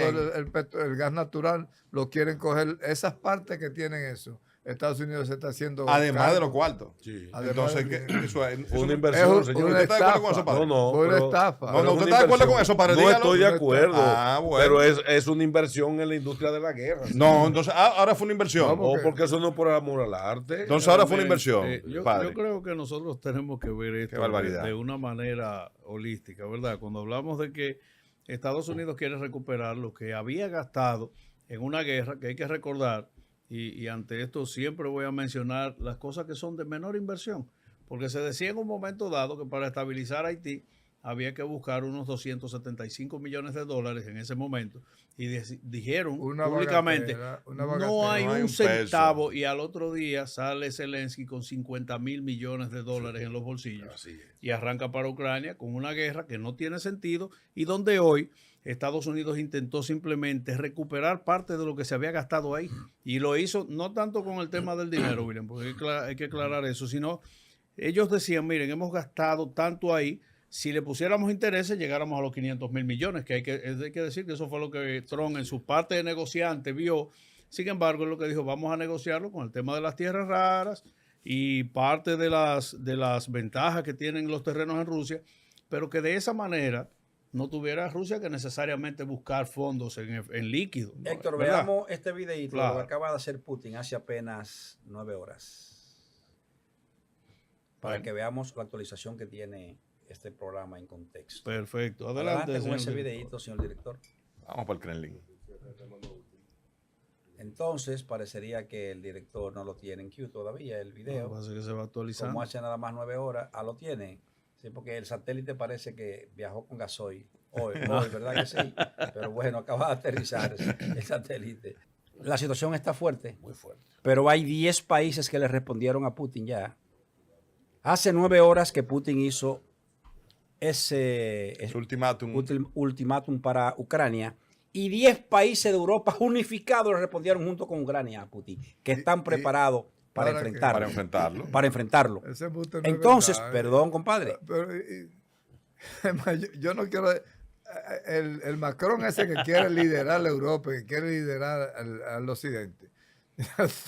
todo el gas natural, lo quieren coger. Esas partes que tienen eso, Estados Unidos se está haciendo. Además cargo. de los cuartos. Sí. Además Entonces, de- eso Fue una Es inversión, señor. una ¿Usted está de acuerdo con estafa. eso, padre? No, Fue una pero- estafa. No, pero ¿usted es una está de acuerdo inversión. con eso, padre? No Dígalo. estoy de acuerdo. Ah, bueno. Pero es una inversión en la industria de la guerra. No, entonces ahora fue una inversión. Vamos. O porque eso no es por amor al arte. Entonces ahora fue una Miren, inversión, yo padre. creo que nosotros tenemos que ver esto barbaridad. de una manera holística, ¿verdad? Cuando hablamos de que Estados Unidos quiere recuperar lo que había gastado en una guerra que hay que recordar, y ante esto siempre voy a mencionar las cosas que son de menor inversión, porque se decía en un momento dado que para estabilizar Haití había que buscar unos 275 millones de dólares en ese momento, y dijeron Una públicamente, bagatela, no hay No hay un un peso. centavo, y al otro día sale Zelensky con 50 mil millones de dólares en los bolsillos Así es. y arranca para Ucrania con una guerra que no tiene sentido y donde hoy Estados Unidos intentó simplemente recuperar parte de lo que se había gastado ahí, y lo hizo no tanto con el tema del dinero, William, porque hay que aclarar eso, sino ellos decían, miren, hemos gastado tanto ahí, si le pusiéramos intereses llegáramos a los 500 mil millones, que hay que decir que eso fue lo que Trump en su parte de negociante vio. Sin embargo, es lo que dijo, vamos a negociarlo con el tema de las tierras raras y parte de las ventajas que tienen los terrenos en Rusia, pero que de esa manera no tuviera Rusia que necesariamente buscar fondos en líquido, ¿no? Héctor, ¿Verdad? veamos este videito Claro. lo que acaba de hacer Putin hace apenas 9 horas. Para Bueno. que veamos la actualización que tiene este programa en contexto. Perfecto. Adelante Adelante, con señor ese director. videito, señor director. Vamos para el Kremlin. Entonces, parecería que el director no lo tiene en queue todavía, el Lo que video. pasa es que se va actualizando. Como hace nada más 9 horas, lo tiene. Sí, porque el satélite parece que viajó con gasoil. Hoy, ¿verdad que sí? Pero bueno, acaba de aterrizar el satélite. La situación está fuerte, Muy fuerte. pero hay 10 países que le respondieron a Putin ya. Hace 9 horas que Putin hizo ese Su ultimátum. ultimátum para Ucrania, y 10 países de Europa unificados le respondieron junto con Ucrania a Putin, que están preparados para ¿para qué? enfrentarlo. Para enfrentarlo. Para enfrentarlo. Ese embuste no es Entonces, verdad, perdón, compadre. Pero, yo no quiero. El Macron ese que quiere liderar la Europa, que quiere liderar al occidente.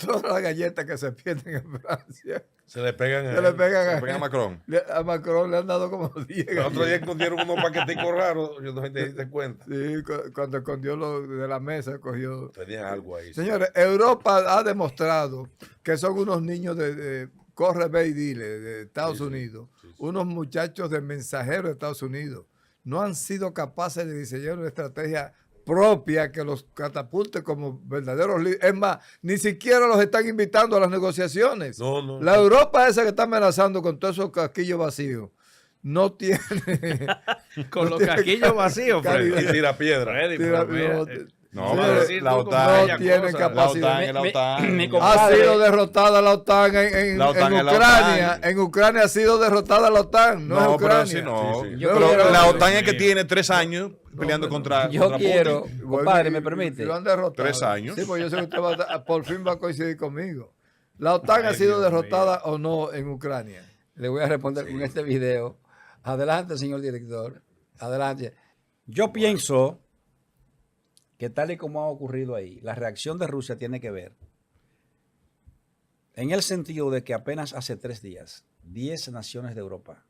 Todas las galletas que se pierden en Francia Se le pegan se le pegan Se pega a Macron. A Macron le han dado como 10 El otro día galletas. escondieron unos paqueticos raros. Yo no te diste cuenta. Sí, cuando escondió lo de la mesa, cogió. Tenían algo ahí. Señores, Europa ha demostrado que son unos niños de corre, ve y dile, de Estados Unidos, unos muchachos de mensajeros de Estados Unidos. No han sido capaces de diseñar una estrategia propia que los catapulte como verdaderos líderes. Es más, ni siquiera los están invitando a las negociaciones. No. La Europa esa que está amenazando con todos esos casquillos vacíos, no tiene... Con no los tiene casquillos vacíos, Freddy. calidad. Y tira piedra. Freddy, Tira- pero mira, no, No, Sí, pero decir la tú como OTAN. no tienen cosa. La capacidad. OTAN es la OTAN. mi Ha compadre- sido derrotada la OTAN en La OTAN es la Ucrania. OTAN. En Ucrania ha sido derrotada la OTAN, no, es No, pero Ucrania. sí no. Sí, sí. Yo Pero quiero- la OTAN es que tiene 3 años peleando contra Yo quiero, Putin. compadre, Y- ¿me y permite? Lo han derrotado. 3 años. Sí, pues yo sé que usted por fin va a coincidir conmigo. ¿La OTAN ha sido derrotada o no en Ucrania? Le voy a responder con este video. Adelante, señor director. Adelante. Yo pienso que tal y como ha ocurrido ahí, la reacción de Rusia tiene que ver en el sentido de que apenas hace 3 días, 10 naciones de Europa,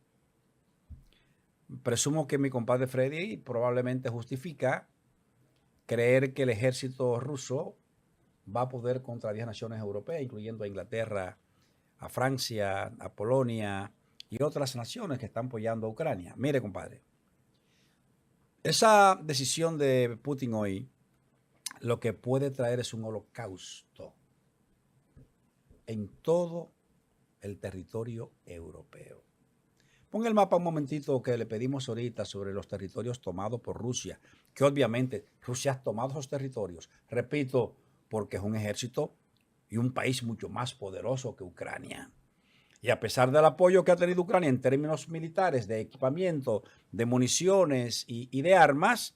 presumo que mi compadre Freddy probablemente justifica creer que el ejército ruso va a poder contra 10 naciones europeas, incluyendo a Inglaterra, a Francia, a Polonia y otras naciones que están apoyando a Ucrania. Mire, compadre, esa decisión de Putin hoy lo que puede traer es un holocausto en todo el territorio europeo. Ponga el mapa un momentito que le pedimos ahorita sobre los territorios tomados por Rusia, que obviamente Rusia ha tomado esos territorios, repito, porque es un ejército y un país mucho más poderoso que Ucrania. Y a pesar del apoyo que ha tenido Ucrania en términos militares, de equipamiento, de municiones y de armas,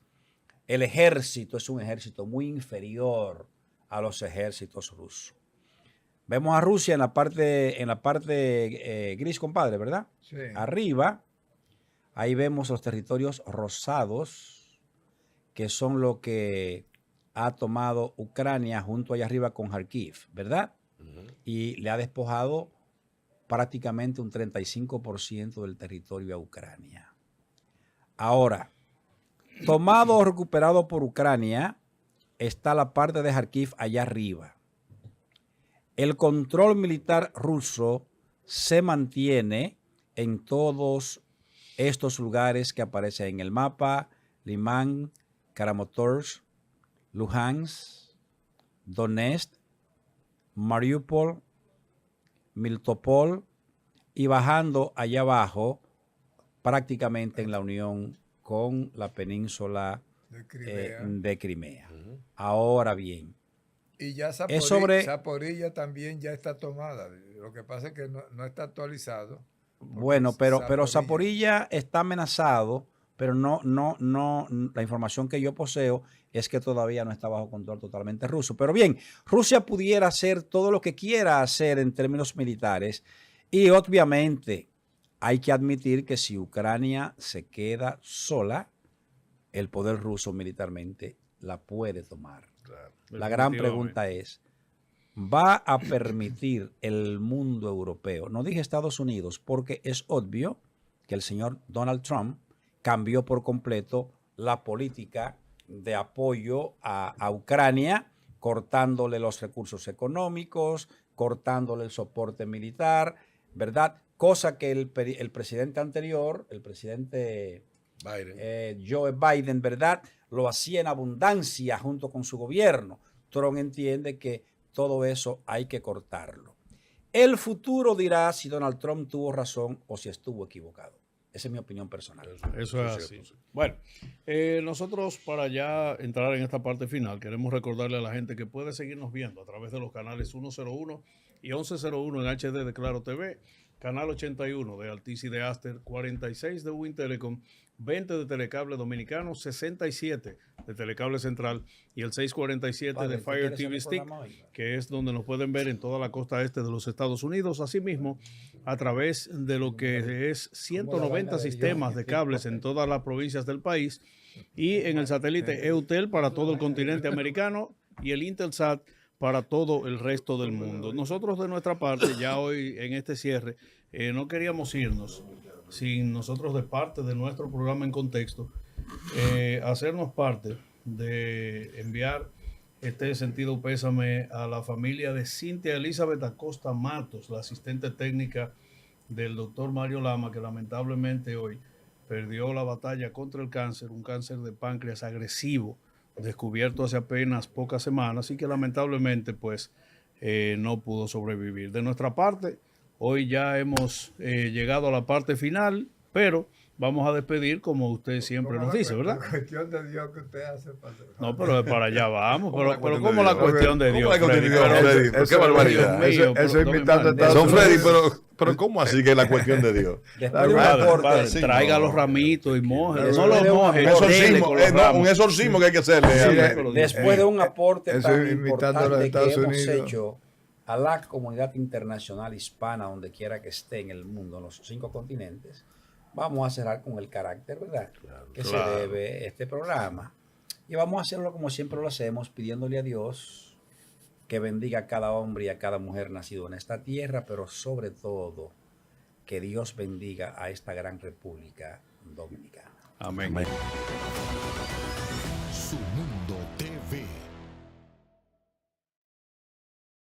el ejército es un ejército muy inferior a los ejércitos rusos. Vemos a Rusia en la parte gris, compadre, ¿verdad? Sí. Arriba, ahí vemos los territorios rosados, que son lo que ha tomado Ucrania junto allá arriba con Kharkiv, ¿verdad? Y le ha despojado prácticamente un 35% del territorio a Ucrania. Ahora, tomado o recuperado por Ucrania, está la parte de Kharkiv allá arriba. El control militar ruso se mantiene en todos estos lugares que aparecen en el mapa, Liman, Kramatorsk, Luhansk, Donetsk, Mariupol, Miltopol y bajando allá abajo prácticamente en la unión con la península de Crimea. Ahora bien, Y ya Zaporilla también ya está tomada. Lo que pasa es que no está actualizado. Bueno, pero Zaporilla está amenazado, pero no, la información que yo poseo es que todavía no está bajo control totalmente ruso. Pero bien, Rusia pudiera hacer todo lo que quiera hacer en términos militares y obviamente hay que admitir que si Ucrania se queda sola, el poder ruso militarmente la puede tomar. Claro. La gran pregunta es, ¿va a permitir el mundo europeo? No dije Estados Unidos, porque es obvio que el señor Donald Trump cambió por completo la política de apoyo a Ucrania, cortándole los recursos económicos, cortándole el soporte militar, ¿verdad? Cosa que el presidente anterior, el presidente Joe Biden, ¿verdad?, lo hacía en abundancia junto con su gobierno. Trump entiende que todo eso hay que cortarlo. El futuro dirá si Donald Trump tuvo razón o si estuvo equivocado. Esa es mi opinión personal. Eso es así. Bueno, nosotros para ya entrar en esta parte final, queremos recordarle a la gente que puede seguirnos viendo a través de los canales 101 y 1101 en HD de Claro TV, canal 81 de Altice y de Aster, 46 de Win Telecom, 20 de Telecable Dominicano, 67 de Telecable Central y el 647 de Fire TV Stick, que es donde nos pueden ver en toda la costa este de los Estados Unidos. Asimismo, a través de lo que es 190 sistemas de cables en todas las provincias del país y en el satélite EUTEL para todo el continente americano y el Intelsat para todo el resto del mundo. Nosotros de nuestra parte, ya hoy en este cierre, no queríamos irnos sin nosotros de parte de nuestro programa En Contexto, hacernos parte de enviar este sentido pésame a la familia de Cintia Elizabeth Acosta Matos, la asistente técnica del doctor Mario Lama, que lamentablemente hoy perdió la batalla contra el cáncer, un cáncer de páncreas agresivo, descubierto hace apenas pocas semanas y que lamentablemente pues no pudo sobrevivir. De nuestra parte, hoy ya hemos llegado a la parte final, pero vamos a despedir como usted siempre nos dice, ¿verdad? La cuestión de Dios que usted hace. No, pero para allá vamos. Pero ¿cómo la cuestión de Dios? ¿Cómo la cuestión de Dios, Freddy? ¿Qué barbaridad? Eso invitando a Estados Son Freddy, Unidos. pero ¿cómo así que es la cuestión de Dios? Después de un aporte, sí, traiga no, los ramitos y mojes. Después No los de un mojes. Exorcismo, dele con los no, ramos. un exorcismo que hay que hacerle. después de un aporte eso tan invitando a los importante que Estados hemos Unidos. hecho a la comunidad internacional hispana, donde quiera que esté en el mundo, en los 5 continentes, vamos a cerrar con el carácter, ¿verdad?, que se debe este programa. Y vamos a hacerlo como siempre lo hacemos, pidiéndole a Dios que bendiga a cada hombre y a cada mujer nacido en esta tierra, pero sobre todo que Dios bendiga a esta gran República Dominicana. Amén. Amén.